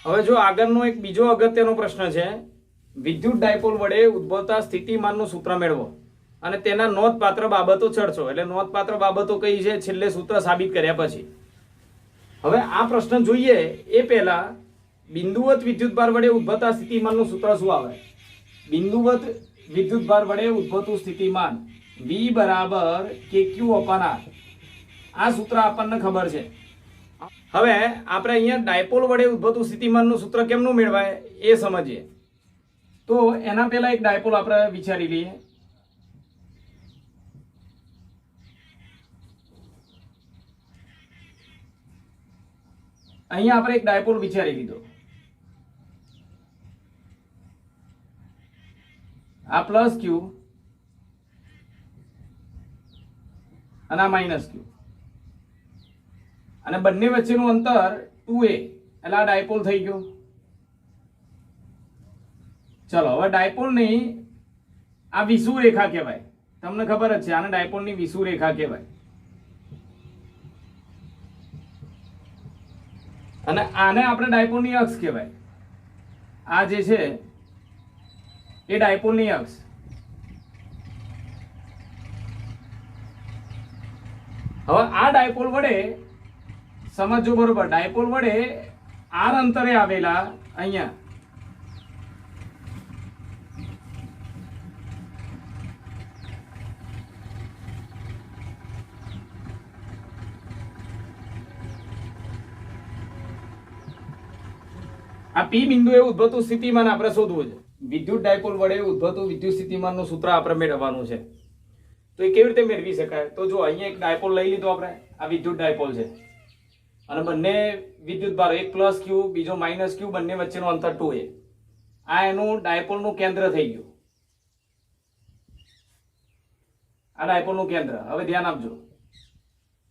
હવે જો આગળનો એક બીજો અગત્યનો પ્રશ્ન છે, વિદ્યુત ડાયપોલ વડે ઉદ્ભવતા સ્થિતિમાનનું સૂત્ર મેળવો અને તેના નોંધપાત્ર બાબતો ચર્ચો. એટલે નોંધપાત્ર બાબતો કઈ છે છેલ્લે સૂત્ર સાબિત કર્યા પછી. હવે આ પ્રશ્ન જોઈએ એ પહેલા બિંદુવત વિદ્યુતભાર વડે ઉદ્ભવતા સ્થિતિમાનનું સૂત્ર શું આવે? બિંદુવત વિદ્યુતભાર વડે ઉદ્ભવતું સ્થિતિમાન V બરાબર KQ/R. આ સૂત્ર આપણને ખબર છે. હવે આપણે અહીંયા ડાયપોલ વડે ઉદ્ભવતું સ્થિતિમાનનું સૂત્ર કેમનું મેળવાય એ સમજીએ. તો એના પહેલા એક ડાયપોલ આપણે વિચારી લઈએ. અહીંયા આપણે એક ડાયપોલ વિચારી લીધો. આ પ્લસ ક્યુ અને આ માઇનસ ક્યુ અને બંને વચ્ચેનું અંતર 2a એટલે આ ડાયપોલ થઈ ગયો. ચલો હવે ડાયપોલની આ વિષુવ રેખા કહેવાય. તમને ખબર જ છે આને ડાયપોલની વિષુવ રેખા કહેવાય. અને આને આપણે ડાયપોલની અક્ષ કહેવાય. આ જે છે એ ડાયપોલની અક્ષ. હવે આ ડાયપોલ વડે સમજો બરોબર, ડાયપોલ વડે r અંતરે આવેલા અહીંયા આ P બિંદુએ ઉદ્ભવતું સ્થિતિમાન આપણે શોધવું છે. વિદ્યુત ડાયપોલ વડે ઉદ્ભવતું વિદ્યુત સ્થિતિમાનનું સૂત્ર આપણે મેળવવાનું છે. તો એ કેવી રીતે મેળવી શકાય? તો જો અહીંયા એક ડાયપોલ લઈ લીધો આપણે. આ વિદ્યુત ડાયપોલ છે અને બંને વિદ્યુત ભાર, એક પ્લસ ક્યુ બીજો માઇનસ ક્યુ, બંને વચ્ચેનું અંતર 2a. આ એનું ડાયપોલનું કેન્દ્ર થઈ ગયું. આ ડાયપોલનું કેન્દ્ર. હવે ધ્યાન આપજો,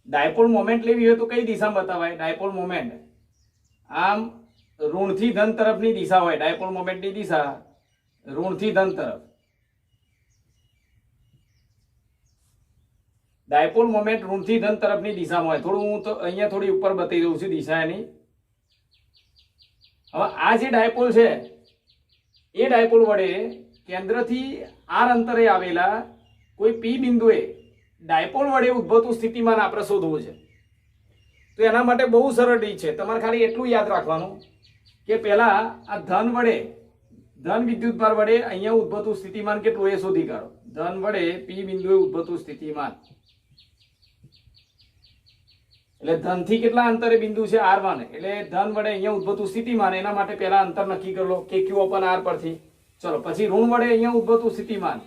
ડાયપોલ મોમેન્ટ લેવી હોય તો કઈ દિશામાં બતાવાય? ડાયપોલ મોમેન્ટ આમ ઋણથી ધન તરફની દિશા હોય. ડાયપોલ મોમેન્ટની દિશા ઋણથી ધન તરફ. ડાયપોલ મોમેન્ટ ઋણથી ધન તરફની દિશામાં હોય. થોડું હું તો અહીંયા થોડી ઉપર બતાવી દઉં છું દિશા એની. હવે આ જે ડાયપોલ છે એ ડાયપોલ વડે કેન્દ્રથી r અંતરે આવેલા કોઈ P બિંદુએ ડાયપોલ વડે ઉદ્ભવતું સ્થિતિમાન આપણે શોધવું છે. તો એના માટે બહુ સરળ રીત છે. તમારે ખાલી એટલું યાદ રાખવાનું કે પહેલા આ ધન વડે, ધન વિદ્યુતભાર વડે અહીંયા ઉદ્ભવતું સ્થિતિમાન કેટલું એ શોધી કાઢો. ધન વડે P બિંદુએ ઉદ્ભવતું સ્થિતિમાન એટલે ધનથી કેટલા અંતરે બિંદુ છે? r1. એટલે ધન વડે અહીંયા ઉદ્ભવતું સ્થિતિમાન, એના માટે પહેલા અંતર નક્કી કરી લો KQ/R પરથી. ચલો પછી ઋણ વડે અહીંયા ઉદ્ભવતું સ્થિતિમાન.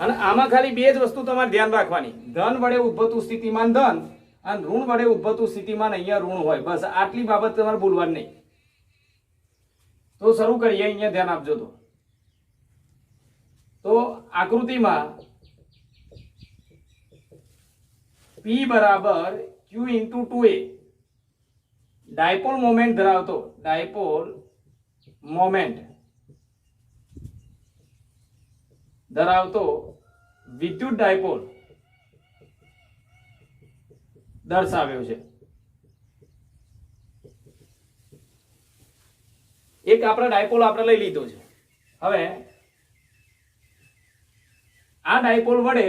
અને આમાં ખાલી બે જ વસ્તુ તમારે ધ્યાન રાખવાની. ધન વડે ઉદ્ભવતું સ્થિતિમાન ધન અને ઋણ વડે ઉદ્ભવતું સ્થિતિમાન અહીંયા ઋણ હોય. બસ આટલી બાબત તમારે ભૂલવાની નહીં. તો શરૂ કરીએ. અહીંયા ધ્યાન આપજો. તો આકૃતિમાં P બરાબર Q × 2a ડાયપોલ મોમેન્ટ ધરાવતો, ડાયપોલ મોમેન્ટ ધરાવતો વિદ્યુત ડાયપોલ દર્શાવ્યો છે. એક આપણે ડાયપોલ આપણે લઈ લીધો છે. હવે આ ડાયપોલ વડે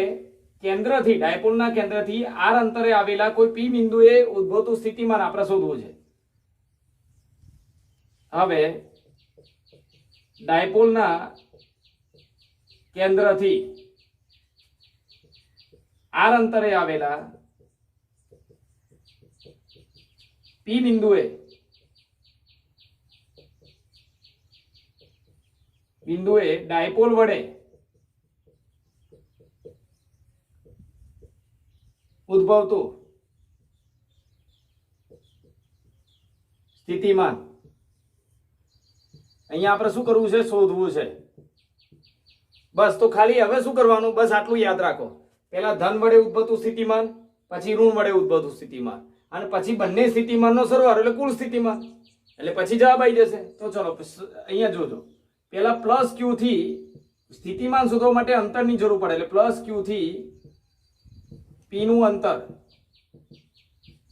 કેન્દ્રથી, ડાયપોલના કેન્દ્રથી r અંતરે આવેલા કોઈ P બિંદુએ ઉદ્ભવતું સ્થિતિમાન આપણે શોધવું છે. હવે ડાયપોલના કેન્દ્રથી r અંતરે આવેલા P બિંદુએ ડાયપોલ વડે ઉદ્ભવતું સ્થિતિમાન અહીંયા આપણે શું કરવું છે? શોધવું છે. બસ તો ખાલી હવે શું કરવાનું? બસ આટલું યાદ રાખો. પહેલા ધન વડે ઉદ્ભવતું સ્થિતિમાન, પછી ઋણ વડે ઉદ્ભવતું સ્થિતિમાન, અને પછી બંને સ્થિતિમાનનો સરવાળો એટલે કુલ સ્થિતિમાન. એટલે પછી જવાબ આવી જશે. તો ચલો અહીંયા જોજો. પહેલા પ્લસ ક્યુ થી સ્થિતિમાન શોધવા માટે અંતરની જરૂર પડે. એટલે પ્લસ ક્યુ થી P નું અંતર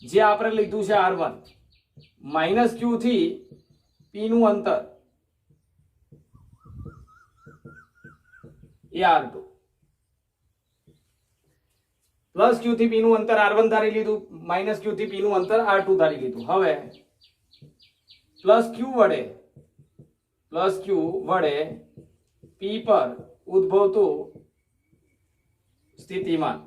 જે આપણે લીધું છે R1 માઇનસ ક્યુ થી P નું અંતર એ R2 પ્લસ ક્યુ થી P નું અંતર R1 ધારી લીધું, માઇનસ ક્યુ થી P નું અંતર R2 ધારી લીધું. હવે પ્લસ ક્યુ વડે P પર ઉદ્ભવતું સ્થિતિમાન,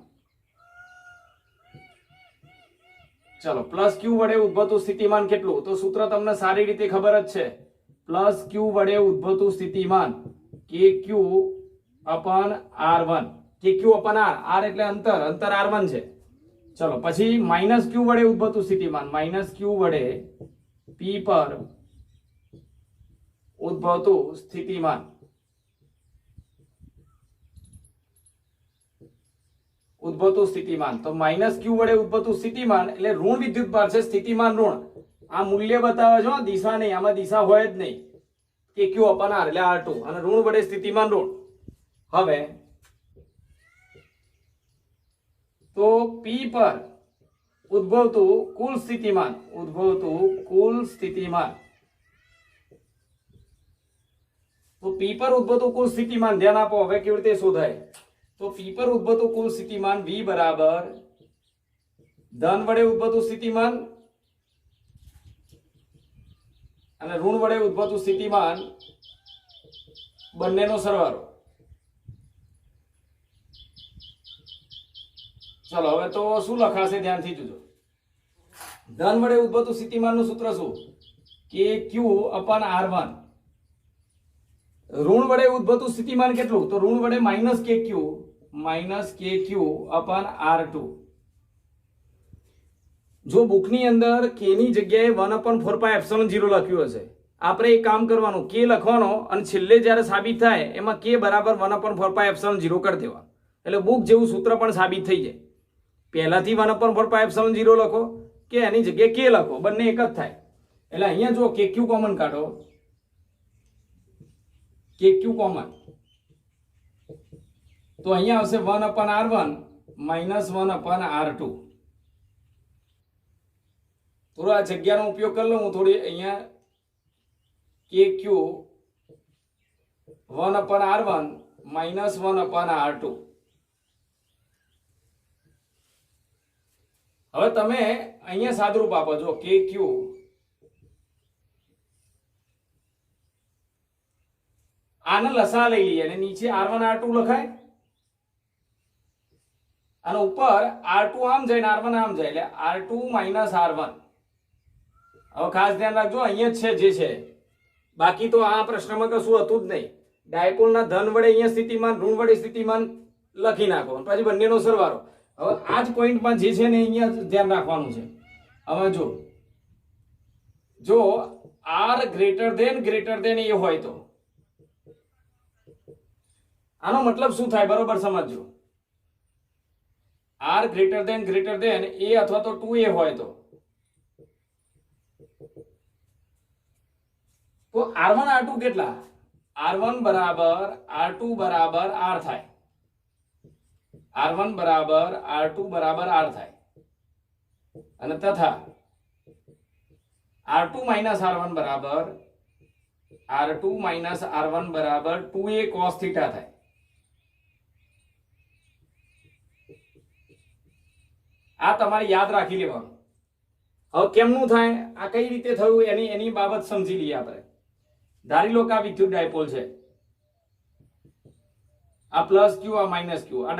ચલો પ્લસ ક્યુ વડે ઉદ્ભવતું સ્થિતિમાન કેટલું? તો સૂત્ર તમને સારી રીતે ખબર જ છે. પ્લસ ક્યુ વડે ઉદ્ભવતું સ્થિતિમાન KQ અપન R1, KQ અપન R એટલે અંતર R1 છે. ચલો પછી માઇનસ ક્યુ વડે ઉદ્ભવતું સ્થિતિમાન, માઇનસ ક્યુ વડે P પર ઉદ્ભવતું સ્થિતિમાન, તો માઇનસ ક્યુ વડે ઉદ્ભવતું સ્થિતિમાન એટલે ઋણ વિદ્યુતભાર છે, સ્થિતિમાન ઋણ. આ મૂલ્ય બતાવે છે, દિશા નહીં, આમાં દિશા હોય જ નહીં. કે ક્યુ અપન R એટલે R2 અને ઋણ વડે સ્થિતિમાન ઋણ. હવે તો P પર ઉદ્ભવતું કુલ સ્થિતિમાન, તો P પર ઉદ્ભવતું કુલ સ્થિતિમાન ધ્યાન આપો. હવે કેવી રીતે શોધાય? તો P પર ઉદ્ભવતું કુલ સ્થિતિમાન V બરાબર ધન વડે ઉદ્ભવતું સ્થિતિમાન અને ઋણ વડે ઉદ્ભવતું સ્થિતિમાન બંનેનો સરવાળો. ચલો હવે તો શું લખાશે ધ્યાનથી જોજો. ધન વડે ઉદ્ભવતું સ્થિતિમાનનું સૂત્ર શું? KQ અપન R1. ઋણ વડે ઉદ્ભવતું સ્થિતિમાન કેટલું? તો ઋણ વડે માઇનસ KQ અપન R2. જો બુકની અંદર k ની જગ્યાએ 1/4πε0 લખ્યું હશે, આપણે એક કામ કરવાનું, k લખવાનો અને છેલ્લે જ્યારે સાબિત થાય એમાં k બરાબર 1/4πε0 કરી દેવા, એટલે બુક જેવું સૂત્ર પણ સાબિત થઈ જાય. પહેલાથી 1/4πε0 લખો કે એની જગ્યાએ k લખો, બંને એક જ થાય. એટલે અહીંયા જો KQ કોમન કાઢો, KQ કોમન, તો અહીંયા આવશે 1/R1 માઇનસ 1/R2. થોડો આ જગ્યાનો ઉપયોગ કરી લઉં હું થોડી. અહીંયા KQ 1/R1 માઇનસ 1/R2. હવે તમે અહીંયા સાદરૂપ આપો છો KQ આને લસા લઈ લઈએ અને નીચે R1 R2 લખાય અને ઉપર R2 આમ જાય ને R1 આમ જાય એટલે R2 માઇનસ R1. હવે ખાસ ધ્યાન રાખજો, અહીંયા જ છે જે છે, બાકી તો આ પ્રશ્નમાં કશું હતું જ નહીં. ડાયપોલના ધન વડે અહીંયા સ્થિતિમાન, ઋણ વડે સ્થિતિમાન લખી નાખો પછી બંનેનો સરવાળો. હવે આ જ પોઈન્ટમાં જે છે ને અહીંયા ધ્યાન રાખવાનું છે. હવે જો R ગ્રેટર દેન એ હોય તો આનો મતલબ શું થાય બરોબર સમજજો. R ગ્રેટર દેન a અથવા તો 2a હોય તો R1 R2 કેટલા? R1 બરાબર R2 બરાબર R થાય, R1 બરાબર R2 બરાબર R થાય અને તથા R2 માઇનસ R1 બરાબર R1 2a cos થીટા થાય. આ તમારે યાદ રાખી લેવાનું. હવે કેમનું થાય, આ કઈ રીતે થયું એની બાબત સમજી લઈએ આપણે. ધારી લો કે આ વિદ્યુત ડાયપોલ છે, આ પ્લસ ક્યુ આ માઇનસ ક્યુ, આ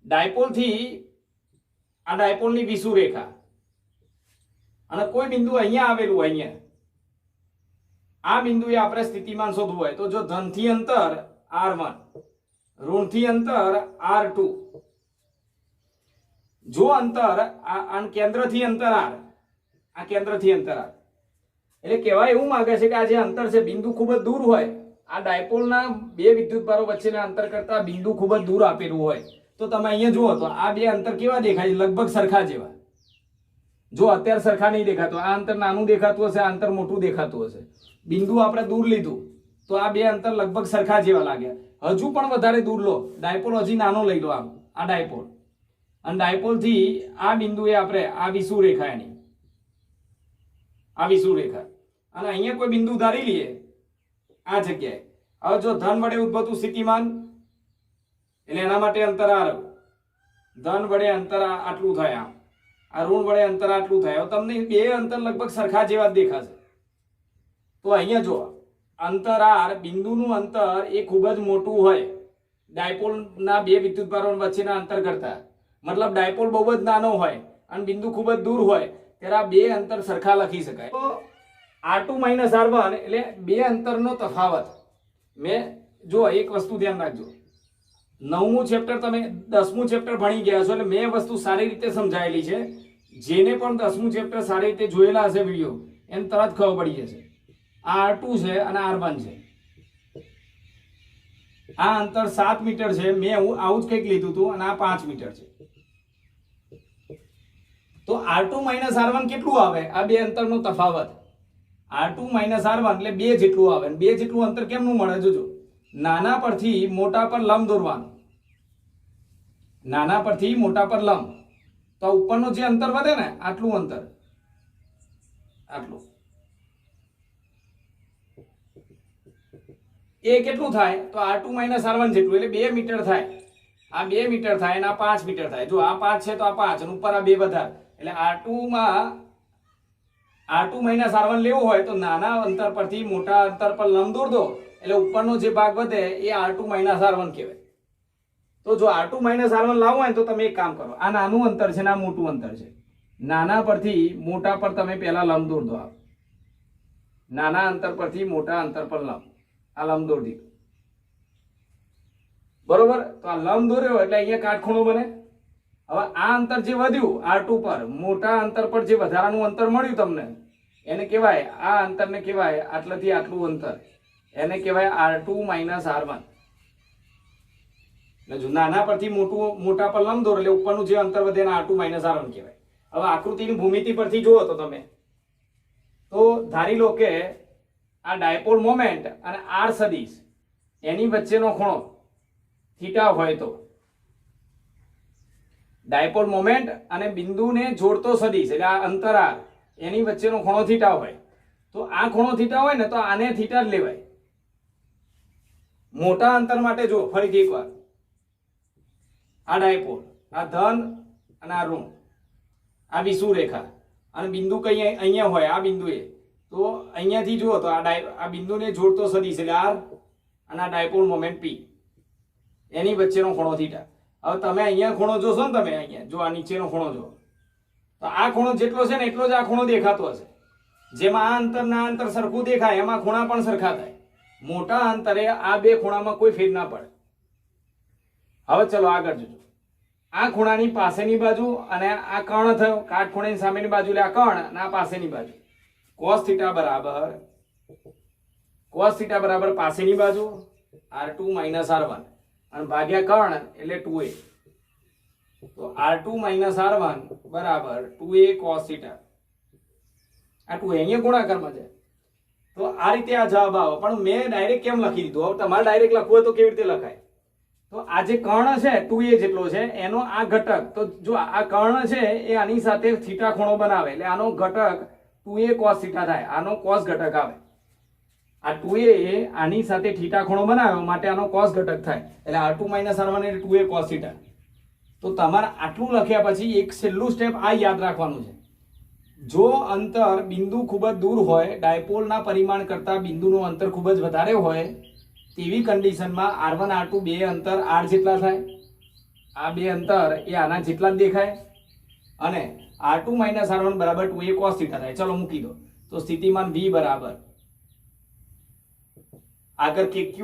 ડાયપોલ થી આ ડાયપોલની વિષુવ રેખા અને કોઈ બિંદુ અહીંયા આવેલું હોય, અહીંયા આ બિંદુએ આપણે સ્થિતિમાન શોધવું હોય તો જો ધનથી અંતર R1 ઋણથી અંતર R2, જો અંતર આ કેન્દ્રથી અંતર R, આ કેન્દ્રથી અંતર R, એટલે કહેવાય એવું માંગે છે કે આ જે અંતર છે બિંદુ ખૂબ જ દૂર હોય, આ ડાયપોલના બે વિદ્યુતભારો વચ્ચેના અંતર કરતા બિંદુ ખૂબ જ દૂર આપેલું હોય તો તમે અહીંયા જુઓ તો આ બે અંતર કેવા દેખાય? લગભગ સરખા જેવા. જો અત્યારે સરખા નહીં દેખાતો, આ અંતર નાનું દેખાતું હશે, આ અંતર મોટું દેખાતું હશે. બિંદુ આપણે દૂર લીધું તો આ બે અંતર લગભગ સરખા જેવા લાગ્યા. હજુ પણ વધારે દૂર લો, ડાયપોલ હજી નાનો લઈ લો, આ ડાયપોલ અને ડાયપોલ થી આ બિંદુએ આપણે આ વિષુવ રેખા એની આ વિષુવ રેખા અને અહીંયા કોઈ બિંદુ ધારી લઈએ આ જગ્યાએ. હવે જો ધન વડે ઉદ્ભવતું સ્થિતિમાન એટલે એના માટે અંતર આ રહ્યું. ધન વડે અંતર આટલું થાય, આ ઋણ વડે અંતર આટલું થાય. હવે તમને બે અંતર લગભગ સરખા જેવા જ દેખાશે. તો અહીંયા જો અંતર આર બિંદુનું અંતર એ ખૂબ જ મોટું હોય ડાયપોલના બે વિદ્યુતભારો વચ્ચેના અંતર કરતા. મતલબ ડાયપોલ બહુ જ નાનો હોય અને બિંદુ ખૂબ જ દૂર હોય ત્યારે આ બે અંતર સરખા લખી શકાય. તો R2 - R1 એટલે બે અંતરનો તફાવત. મેં જો એક વસ્તુ ધ્યાન રાખજો, 9મું ચેપ્ટર તમે 10મું ચેપ્ટર ભણી ગયા છો એટલે મેં વસ્તુ સારી રીતે સમજાયેલી છે. જેને પણ 10મું ચેપ્ટર સારી રીતે જોયેલા હશે વિડીયો એને તરત ખબર પડી જશે. આ R2 છે અને R1 છે. આ અંતર 7 મીટર છે. મેં આવું જ કંઈક લીધું હતું અને આ 5 મીટર છે. તો R2 - R1 કેટલું આવે? આ બે અંતરનો તફાવત. R2 - R1 એટલે 2 જેટલું આવે. 2 જેટલું અંતર કેમનું મળે? જોજો, નાના પરથી મોટા પર લંબ દોરવાનું. નાના પરથી મોટા પર લંબ, તો ઉપરનો જે અંતર વધે ને આટલું અંતર, આટલું એ કેટલું થાય? તો R2 - R1 જેટલું એટલે 2 મીટર થાય. આ 2 મીટર થાય અને આ 5 મીટર થાય. જો આ 5 છે તો આ 5 અને ઉપર આ 2 વધારે એટલે R2 - R1 લેવું હોય તો નાના અંતર પરથી મોટા અંતર પર લંબ દોર દો એટલે ઉપરનો જે ભાગ વધે એ R2 - R1 કહેવાય. તો જો R2 - R1 લાવવું હોય તો તમે એક કામ કરો, આ નાનું અંતર છે ને આ મોટું અંતર છે. નાના પરથી મોટા પર તમે પહેલા લંબ દોર દો. નાના અંતર પરથી મોટા અંતર પર લંબ, આ લંબ દોર દીધું. બરોબર? તો આ લંબ દોર્યો એટલે અહીંયા કાટખૂણો બને. હવે આ અંતર જે વધ્યું R2 પર, મોટા અંતર પર જે વધારાનું અંતર મળ્યું તમને એને કહેવાય, આ અંતરને કહેવાય આટલાથી આટલું અંતર, એને કહેવાય R2 - R1. એટલે જો નાના પરથી મોટા પર લંબ દોર એટલે ઉપરનું જે અંતર વધે એને R2 - R1 કહેવાય. હવે આકૃતિની ભૂમિતિ પરથી જુઓ તો તમે તો ધારી લો કે આ ડાયપોલ મોમેન્ટ અને R સદિશ એની વચ્ચેનો ખૂણો થીટા હોય તો ડાયપોલ મોમેન્ટ અને બિંદુને જોડતો સદિશ એટલે આ અંતર R એની વચ્ચેનો ખૂણો થીટા હોય તો આ ખૂણો થીટા હોય ને તો આને થીટા જ લેવાય. મોટા અંતર માટે જો ફરીથી એકવાર, આ ડાયપોલ, આ ધન અને આ ઋણ, આ વિષુવ રેખા અને બિંદુ કઈ અહીંયા હોય આ બિંદુએ, તો અહીંયાથી જુઓ તો આ બિંદુને જોડતો સદિશ એટલે R અને આ ડાયપોલ મોમેન્ટ P એની વચ્ચેનો ખૂણો થીટા. હવે તમે અહીંયા ખૂણો જોશો ને, તમે અહીંયા જો આ નીચેનો ખૂણો જો તો આ ખૂણો જેટલો છે ને એટલો જ આ ખૂણો દેખાતો હશે. જેમાં આ અંતર ના અંતર સરખું દેખાય એમાં ખૂણા પણ સરખા થાય. મોટા અંતરે આ બે ખૂણામાં કોઈ ફેર ના પડે. હવે ચલો આગળ જોજો. આ ખૂણાની પાસેની બાજુ અને આ કર્ણ થયો, કાટખૂણાની સામેની બાજુ એટલે આ કર્ણ અને આ પાસેની બાજુ. cos θ બરાબર પાસેની બાજુ R2 - R1 અને ભાગ્યા કર્ણ એટલે 2a. તો R2 - R1 બરાબર 2a cos θ. આ 2a અહીંયા ગુણાકારમાં છે. તો આ રીતે આ જવાબ આવે. પણ મેં ડાયરેક્ટ કેમ લખી દીધું? હવે તમારે ડાયરેક્ટ લખવું હોય તો કેવી રીતે લખાય? તો આ જે કર્ણ છે 2a જેટલો છે એનો આ ઘટક, તો જો આ કર્ણ છે એ આની સાથે થીટા ખૂણો બનાવે એટલે આનો ઘટક 2a cos θ થાય. આનો cos ઘટક આવે. આ 2a આની સાથે થીટા ખૂણો બનાવ્યો માટે આનો cos ઘટક થાય એટલે R2 - R1 એટલે 2a cos θ. તો તમારે આટલું લખ્યા પછી એક છેલ્લું સ્ટેપ આ યાદ રાખવાનું છે. જો અંતર બિંદુ ખૂબ જ દૂર હોય, ડાયપોલના પરિમાણ કરતા બિંદુનું અંતર ખૂબ જ વધારે હોય તેવી કન્ડિશનમાં R1 R2 બે અંતર R જેટલા થાય. આ બે અંતર એ આના જેટલા જ દેખાય અને R2 - R1 બરાબર 2a cos θ થાય. ચલો મૂકી દો. તો સ્થિતિમાન V બરાબર આગળ KQ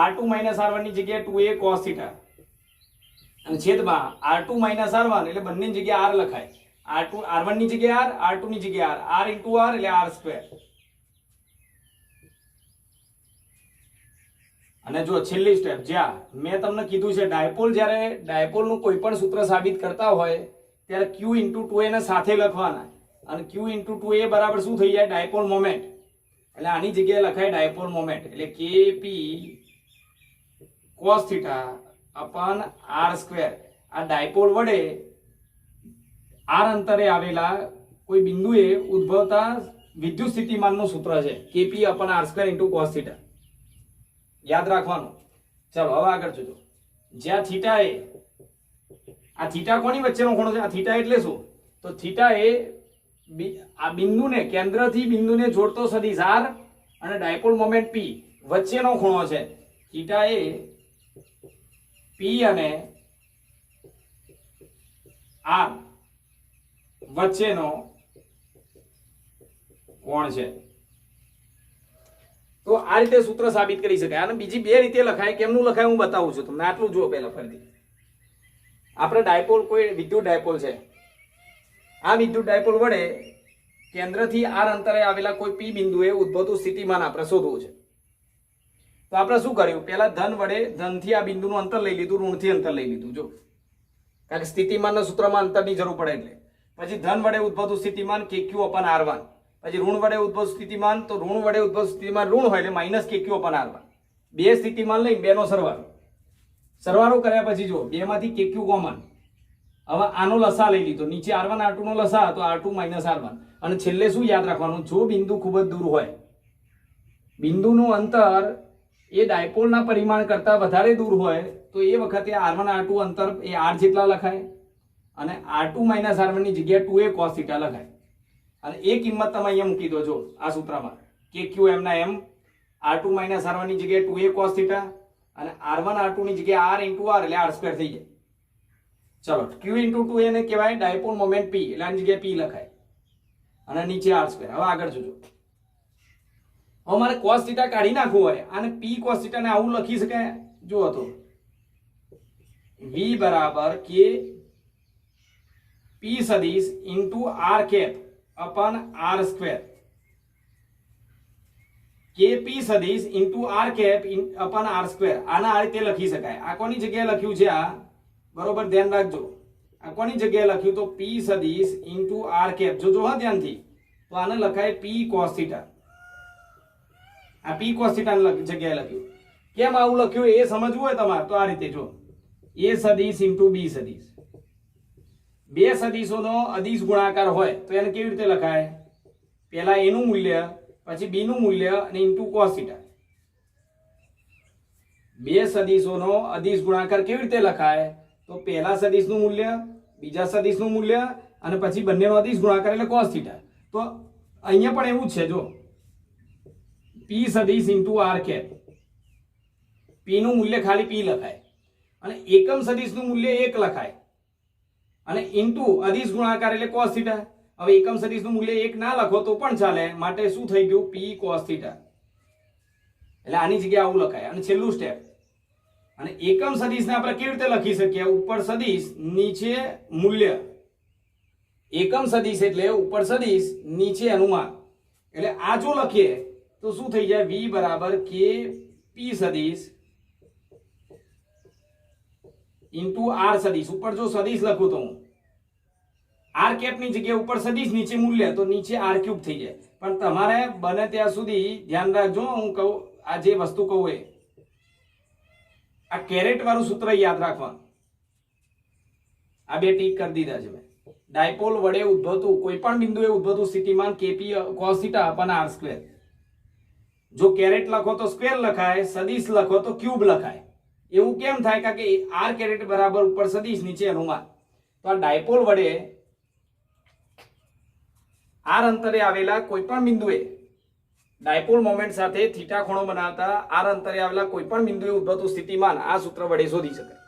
R2 - R1 ની જગ્યાએ 2a cos θ અને છેદમાં R2 - R1 એટલે બંનેની જગ્યાએ R લખાય. R1 ની જગ્યાએ R, R2 ની જગ્યાએ R × R એટલે R². અને જો છેલ્લી સ્ટેપ, જ્યાં મેં તમને કીધું છે ડાયપોલ, જ્યારે ડાયપોલનું કોઈ પણ સૂત્ર સાબિત કરતા હોય ત્યારે Q × 2a ને સાથે લખવાના અને Q × 2a બરાબર શું થઈ જાય? Dipole moment. એટલે આની જગ્યાએ લખાય ડાયપોલ મોમેન્ટ એટલે KP cos theta upon r square આ ડાયપોલ વડે r અંતરે આવેલા કોઈ બિંદુએ ઉદ્ભવતા વિદ્યુત સ્થિતિમાનનું સૂત્ર છે kp અપન r square into cos theta. યાદ રાખવાનું. ચાલો હવે આગળ જોજો. જ્યાં થીટા એ આ થીટા કોની વચ્ચેનો ખૂણો છે? આ થીટા એટલે શું? તો થીટા એ આ બિંદુને કેન્દ્રથી બિંદુને જોડતો સદિશ r અને ડાયપોલ મોમેન્ટ p વચ્ચેનો ખૂણો છે. થીટા એ p અને r વચ્ચેનો કોણ છે. તો આ રીતે સૂત્ર સાબિત કરી શકાય. અને બીજી બે રીતે લખાય. કેમનું લખાય હું બતાવું છું તમને. આટલું જુઓ પહેલા ફરીથી. આપણે ડાયપોલ કોઈ વિદ્યુત ડાયપોલ છે. આ વિદ્યુત ડાયપોલ વડે કેન્દ્રથી r અંતરે આવેલા કોઈ p બિંદુએ ઉદ્ભવતું સ્થિતિમાન આપણે શોધવું છે. તો આપણે શું કર્યું? પહેલા ધન વડે ધનથી આ બિંદુનું અંતર લઈ લીધું, ઋણથી અંતર લઈ લીધું. જો કારણ કે સ્થિતિમાનના સૂત્રમાં અંતરની જરૂર પડે એટલે. પછી ધન વડે ઉદ્ભવતું સ્થિતિમાન kq અપન r1. પછી ઋણ વડે ઉદ્ભવતું સ્થિતિમાન, તો ઋણ વડે ઉદ્ભવતું સ્થિતિમાન ઋણ હોય એટલે માઇનસ kq અપન r1. બે સ્થિતિમાન લઈ બેનો સરવાળો કર્યા પછી જો બેમાંથી kq કોમન. હવે આનો લસા લઈ લીધો, નીચે r1 r2 નો લસા તો r2 માઇનસ r1. અને છેલ્લે શું યાદ રાખવાનું? જો બિંદુ ખૂબ જ દૂર હોય, બિંદુનું અંતર એ ડાયપોલના પરિમાણ કરતા વધારે દૂર હોય, તો એ વખતે r1 r2 અંતર એ r જેટલા લખાય અને r2 માઇનસ r1 ની જગ્યાએ 2a cos થીટા લખાય. અને એ કિંમત તમે અહીંયા મૂકી દો. જો આ સૂત્રમાં kq m ના m, r2 માઇનસ r1 ની જગ્યાએ 2a cos થીટા અને r1 r2 ની જગ્યાએ r into r એટલે r સ્ક્વેર થઈ જાય. ચલો q into 2a ને કહેવાય ડાયપોલ મોમેન્ટ p એટલે આની જગ્યાએ p લખાય અને નીચે r સ્ક્વેર. હવે આગળ જોજો. હવે મારે cos થીટા કાઢી નાખવું હોય અને p cos થીટા ને આવું લખી શકાય. જો તો v બરાબર k p સદિશ into r cap upon r square. kp સદિશ into r cap upon r square. આના આ રીતે લખી શકાય. આ કોની જગ્યાએ લખ્યું છે? આ બરોબર ધ્યાન રાખજો. આ કોની જગ્યાએ લખ્યું? તો p સદિશ into r કેપ. જો હા ધ્યાનથી. તો આને લખાય p cos થીટા. આ p cos થીટા જગ્યાએ લખ્યું. કેમ આવું લખ્યું એ સમજવું હોય તમારે તો આ રીતે જો a સદિશ into b સદિશ. બે સદિશોનો અદિશ ગુણાકાર હોય તો એને કેવી રીતે લખાય? પહેલા a નું મૂલ્ય, પછી b નું મૂલ્ય અને ઇન્ટુ cos થીટા. બે સદિશોનો અદિશ ગુણાકાર કેવી રીતે લખાય? તો પહેલા સદિશનું મૂલ્ય, બીજા સદિશનું મૂલ્ય અને પછી બંનેનો અદિશ ગુણાકાર એટલે cos થીટા. તો અહીંયા પણ એવું જ છે. જો p સદિશ ઇન્ટુ r કેપ. p નું મૂલ્ય ખાલી p લખાય અને એકમ સદિશનું મૂલ્ય 1 લખાય અને ઇન્ટુ અદિશ ગુણાકાર એટલે cos થીટા. હવે એકમ સદિશનું મૂલ્ય 1 ના લખો તો પણ ચાલે, માટે શું થઈ ગયું? p cos theta. એટલે આની જગ્યાએ આવું લખાય. અને છેલ્લું સ્ટેપ. અને એકમ સદિશને આપણે કેવી રીતે લખી શકીએ? ઉપર સદિશ નીચે મૂલ્ય. એકમ સદિશ એટલે ઉપર સદિશ નીચે અનુમાન. એટલે આ જો લખીએ તો શું થઈ જાય? v બરાબર k p સદિશ ઇન્ટુ r સદિશ. ઉપર જો સદિશ લખું તો હું r કેપ ની જગ્યાએ ઉપર સદિશ નીચે મૂલ્ય તો નીચે r ક્યુબ થઈ જાય. પણ તમારે બને ત્યાં સુધી ધ્યાન રાખજો. હું કહું આ જે વસ્તુ કહું એ આ કેરેટ વાળું સૂત્ર યાદ રાખવાનું. આ બે ટીક કરી દીધા છે મેં. ડાયપોલ વડે ઉદ્ભવતું કોઈ પણ બિંદુએ ઉદ્ભવતું સ્થિતિમાન kp cos theta upon r square. જો કેરેટ લખો તો સ્ક્વેર લખાય, સદિશ લખો તો ક્યુબ લખાય. એવું કેમ થાય? કારણ કે r કેરેટ બરાબર ઉપર સદિશ નીચે અનુમાન. તો આ ડાયપોલ વડે r અંતરે આવેલા કોઈ પણ બિંદુએ ડાયપોલ મોમેન્ટ સાથે થીટા ખૂણો બનાવતા r અંતરે આવેલા કોઈ પણ બિંદુએ ઉદ્ભવતું સ્થિતિમાન આ સૂત્ર વડે શોધી શકાય.